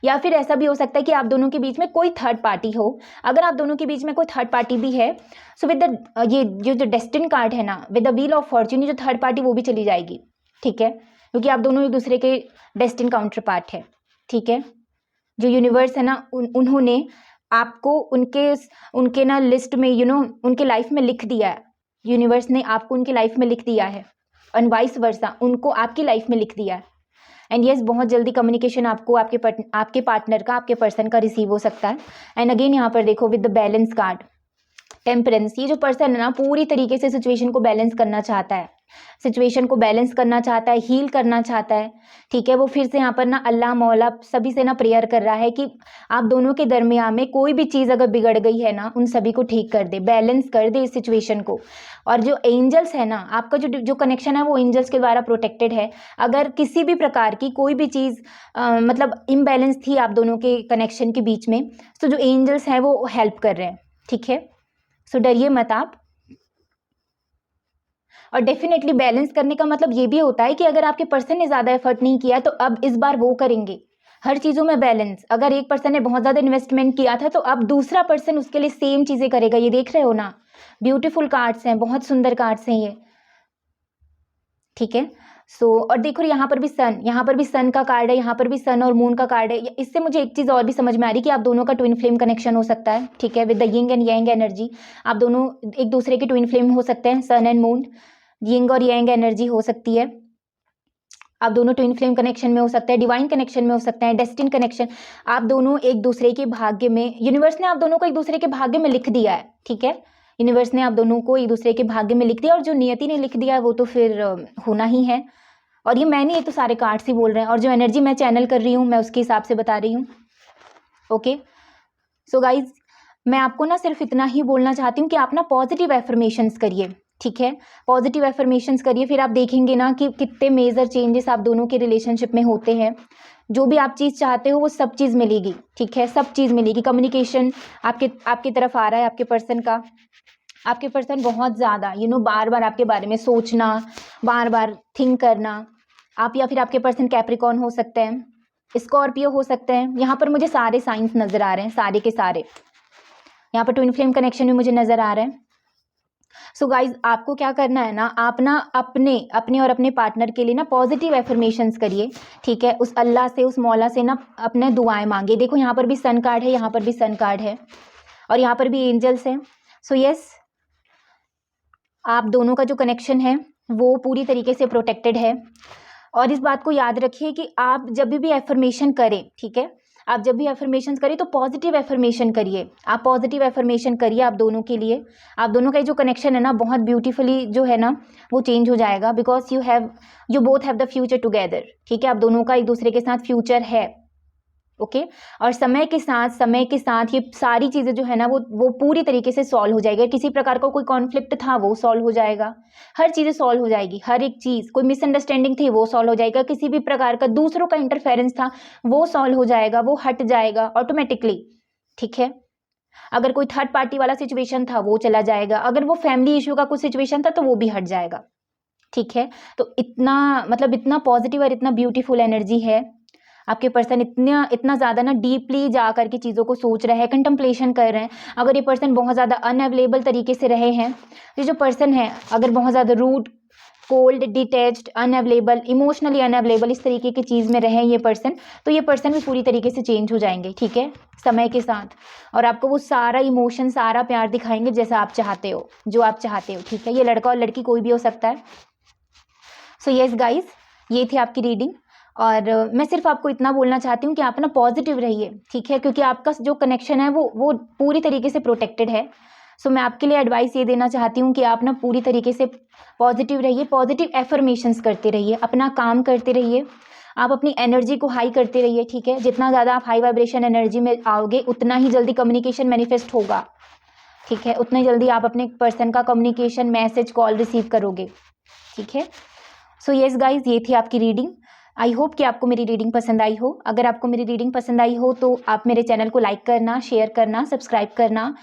या फिर ऐसा भी हो सकता है कि आप दोनों के बीच में कोई थर्ड पार्टी हो। अगर आप दोनों के बीच में कोई थर्ड पार्टी भी है, सो विद द ये जो डेस्टिन कार्ड है ना, with the wheel of Fortune, जो थर्ड पार्टी वो भी चली जाएगी, ठीक है, क्योंकि आप दोनों एक दूसरे के डेस्टिन काउंटर पार्ट है, ठीक है। जो यूनिवर्स है ना उन्होंने आपको उनके ना लिस्ट में उनके लाइफ में लिख दिया है। यूनिवर्स ने आपको उनकी लाइफ में लिख दिया है, और वाइस वर्सा उनको आपकी लाइफ में लिख दिया है। एंड यस, बहुत जल्दी कम्युनिकेशन आपको आपके पार्टनर का, आपके पर्सन का रिसीव हो सकता है। एंड अगेन यहाँ पर देखो with the balance card, temperance, ये जो पर्सन है ना पूरी तरीके से सिचुएशन को बैलेंस करना चाहता है, सिचुएशन को बैलेंस करना चाहता है, हील करना चाहता है, ठीक है। वो फिर से यहाँ पर ना अल्लाह मौला सभी से ना प्रेयर कर रहा है कि आप दोनों के दरमियान में कोई भी चीज़ अगर बिगड़ गई है ना, उन सभी को ठीक कर दे, बैलेंस कर दे इस सिचुएशन को। और जो एंजल्स है ना, आपका जो कनेक्शन है वो एंजल्स के द्वारा प्रोटेक्टेड है। अगर किसी भी प्रकार की कोई भी चीज़ मतलब इम्बैलेंस थी आप दोनों के कनेक्शन के बीच में, तो जो एंजल्स हैं वो हेल्प कर रहे हैं, ठीक है। सो डरिए मत आप। और डेफिनेटली बैलेंस करने का मतलब ये भी होता है कि अगर आपके पर्सन ने ज़्यादा एफर्ट नहीं किया तो अब इस बार वो करेंगे। हर चीज़ों में बैलेंस, अगर एक पर्सन ने बहुत ज़्यादा इन्वेस्टमेंट किया था तो अब दूसरा पर्सन उसके लिए सेम चीज़ें करेगा। ये देख रहे हो ना, ब्यूटीफुल कार्ड्स हैं, बहुत सुंदर कार्ड्स हैं ये, ठीक है। सो और देखो यहाँ पर भी सन का कार्ड है, यहाँ पर भी सन और मून का कार्ड है। इससे मुझे एक चीज़ और भी समझ में आ रही कि आप दोनों का ट्विन फ्लेम कनेक्शन हो सकता है, ठीक है, with the yin and yang energy. आप दोनों एक दूसरे के ट्विन फ्लेम हो सकते हैं, सन एंड मून, यिंग और यांग एनर्जी हो सकती है। आप दोनों ट्विन फ्लेम कनेक्शन में हो सकते हैं, डिवाइन कनेक्शन में हो सकते हैं, डेस्टिन कनेक्शन। आप दोनों एक दूसरे के भाग्य में, यूनिवर्स ने आप दोनों को एक दूसरे के भाग्य में लिख दिया है, ठीक है। यूनिवर्स ने आप दोनों को एक दूसरे के भाग्य में लिख दिया, और जो नियति ने लिख दिया है वो तो फिर होना ही है। और ये मैं नहीं, ये तो सारे कार्ड्स ही बोल रहे हैं, और जो एनर्जी मैं चैनल कर रही हूँ मैं उसके हिसाब से बता रही हूँ, ओके। सो गाइज, मैं आपको ना सिर्फ इतना ही बोलना चाहती हूँ कि आप ना पॉजिटिव एफर्मेशंस करिए, ठीक है, पॉजिटिव एफर्मेशंस करिए। फिर आप देखेंगे ना कि कितने मेजर चेंजेस आप दोनों के रिलेशनशिप में होते हैं। जो भी आप चीज़ चाहते हो वो सब चीज़ मिलेगी, ठीक है, सब चीज़ मिलेगी। कम्युनिकेशन आपकी तरफ आ रहा है, आपके पर्सन का। आपके पर्सन बहुत ज़्यादा बार बार आपके बारे में सोचना, बार बार थिंक करना। आप या फिर आपके पर्सन कैप्रिकॉर्न हो सकते हैं, स्कॉर्पियो हो सकते हैं। यहाँ पर मुझे सारे साइंस नज़र आ रहे हैं, सारे के सारे। यहाँ पर ट्विन फ्लेम कनेक्शन भी मुझे नज़र आ रहे हैं। सो गाइज, आपको क्या करना है ना, आप ना अपने और अपने पार्टनर के लिए ना पॉजिटिव एफर्मेशंस करिए, ठीक है। उस अल्लाह से, उस मौला से ना अपने दुआएं मांगे। देखो यहाँ पर भी सन कार्ड है, यहाँ पर भी सन कार्ड है, और यहाँ पर भी एंजल्स हैं। सो यस, आप दोनों का जो कनेक्शन है वो पूरी तरीके से प्रोटेक्टेड है। और इस बात को याद रखिए कि आप जब भी एफर्मेशन करें, ठीक है, आप जब भी एफर्मेशन करिए तो पॉजिटिव एफर्मेशन करिए। आप पॉजिटिव एफर्मेशन करिए आप दोनों के लिए। आप दोनों का जो कनेक्शन है ना बहुत ब्यूटीफुली जो है ना वो चेंज हो जाएगा, because you both have the future together, ठीक है। आप दोनों का एक दूसरे के साथ फ्यूचर है, ओके। और समय के साथ ये सारी चीज़ें जो है ना वो पूरी तरीके से सॉल्व हो जाएगी। किसी प्रकार का कोई कॉन्फ्लिक्ट था वो सॉल्व हो जाएगा, हर चीज़ें सॉल्व हो जाएगी, हर एक चीज़। कोई मिसअंडरस्टैंडिंग थी वो सॉल्व हो जाएगा, किसी भी प्रकार का दूसरों का इंटरफेरेंस था वो सॉल्व हो जाएगा, वो हट जाएगा ऑटोमेटिकली, ठीक है। अगर कोई थर्ड पार्टी वाला सिचुएशन था वो चला जाएगा, अगर वो फैमिली इशू का कुछ सिचुएशन था तो वो भी हट जाएगा, ठीक है। तो इतना पॉजिटिव और इतना ब्यूटीफुल एनर्जी है। आपके पर्सन इतना ज़्यादा ना डीपली जा करके चीज़ों को सोच रहे हैं, कंटम्पलेशन कर रहे हैं। अगर ये पर्सन बहुत ज़्यादा अनअवेलेबल तरीके से रहे हैं, ये जो पर्सन है अगर बहुत ज़्यादा rude, cold, detached, unavailable, emotionally unavailable, इस तरीके की चीज़ में रहे ये पर्सन, तो ये पर्सन भी पूरी तरीके से चेंज हो जाएंगे, ठीक है, समय के साथ। और आपको वो सारा इमोशन, सारा प्यार दिखाएंगे जैसा आप चाहते हो, जो आप चाहते हो, ठीक है। ये लड़का और लड़की कोई भी हो सकता है, सो यस गाइज, ये थी आपकी रीडिंग। और मैं सिर्फ आपको इतना बोलना चाहती हूँ कि आप ना पॉजिटिव रहिए, ठीक है, क्योंकि आपका जो कनेक्शन है वो पूरी तरीके से प्रोटेक्टेड है। सो मैं आपके लिए एडवाइस ये देना चाहती हूँ कि आप ना पूरी तरीके से पॉजिटिव रहिए, पॉजिटिव एफर्मेशंस करते रहिए, अपना काम करते रहिए, आप अपनी एनर्जी को हाई करते रहिए, ठीक है। जितना ज़्यादा आप हाई वाइब्रेशन एनर्जी में आओगे उतना ही जल्दी कम्युनिकेशन मैनिफेस्ट होगा, ठीक है, उतना ही जल्दी आप अपने पर्सन का कम्युनिकेशन, मैसेज, कॉल रिसीव करोगे, ठीक है। सो यस गाइज, ये थी आपकी रीडिंग। आई होप कि आपको मेरी रीडिंग पसंद आई हो। अगर आपको मेरी रीडिंग पसंद आई हो तो आप मेरे चैनल को लाइक करना, शेयर करना, सब्सक्राइब करना,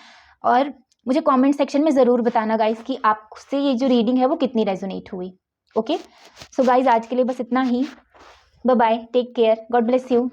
और मुझे कमेंट सेक्शन में ज़रूर बताना गाइज कि आपसे ये जो रीडिंग है वो कितनी रेजोनेट हुई। ओके, सो गाइज आज के लिए बस इतना ही। Bye bye, take care, God bless you.